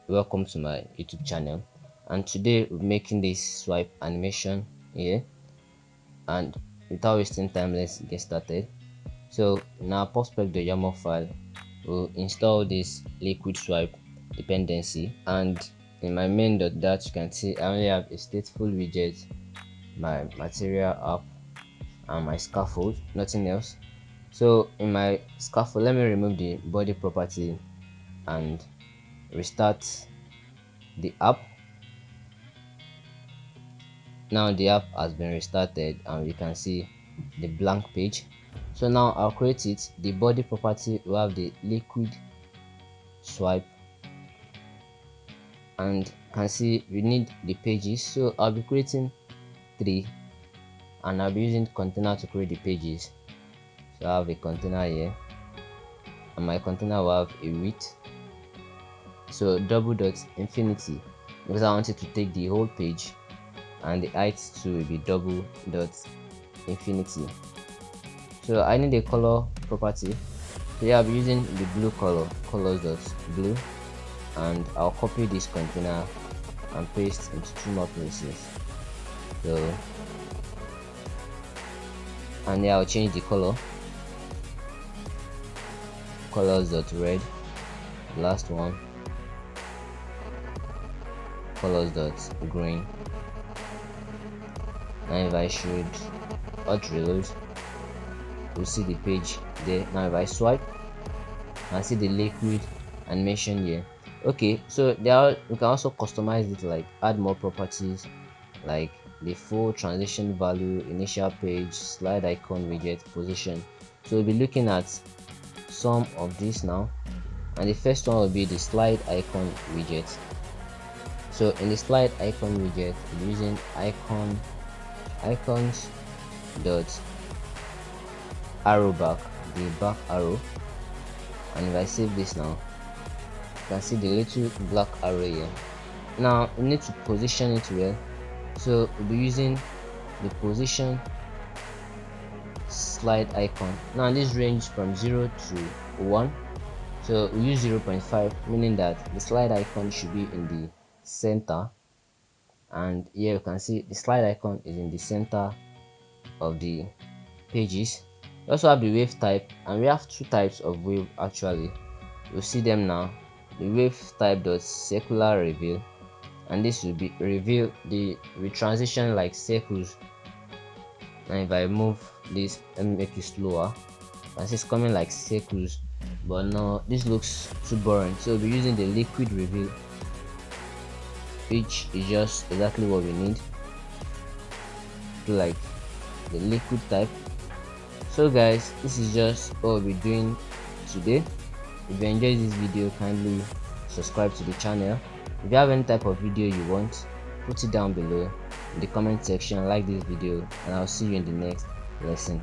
welcome to my YouTube channel. And today we're making this swipe animation here. And without wasting time, let's get started. So in our prospect.yaml file, we'll install this liquid swipe dependency. And in my main.dat, you can see I only have a stateful widget, my material app, and my scaffold, nothing else. So in my scaffold, let me remove the body property and restart the app. Now the app has been restarted and we can see the blank page. So now I'll create it. The body property will have the liquid swipe, and can see we need the pages, so I'll be creating 3 and I'll be using container to create the pages. So I have a container here and my container will have a width, so double dot infinity, because I wanted to take the whole page, and the height too will be double dot infinity. So I need a color property, so yeah, I'll be using the blue color, colors dot blue, and I'll copy this container and paste into 2 more places. So, and yeah, I'll change the color, colors dot red, last one, colors dot green. Now if I should hot reload, we'll see the page there. Now if I swipe, I see the liquid animation here. Okay, so you can also customize it, like add more properties like the full transition value, initial page, slide icon, widget, position. So we'll be looking at some of these now, and the first one will be the slide icon widget. So in the slide icon widget, we're using icons dot arrow back, the back arrow, and if I save this now, you can see the little black arrow here. Now we need to position it well, so we'll be using the position slide icon. Now this range from 0 to 1, so we use 0.5, meaning that the slide icon should be in the center, and here you can see the slide icon is in the center of the pages. We also have the wave type, and we have 2 types of wave actually. We'll see them now. The wave type does circular reveal, and this will be reveal the transition like circles. And if I move this and make it slower, as it's coming like circles, but now this looks too boring, so we'll be using the liquid reveal, which is just exactly what we need, like the liquid type. So guys, this is just what we'll be doing today. If you enjoyed this video, kindly subscribe to the channel. If you have any type of video you want, put it down below in the comment section, like this video, and I'll see you in the next lesson.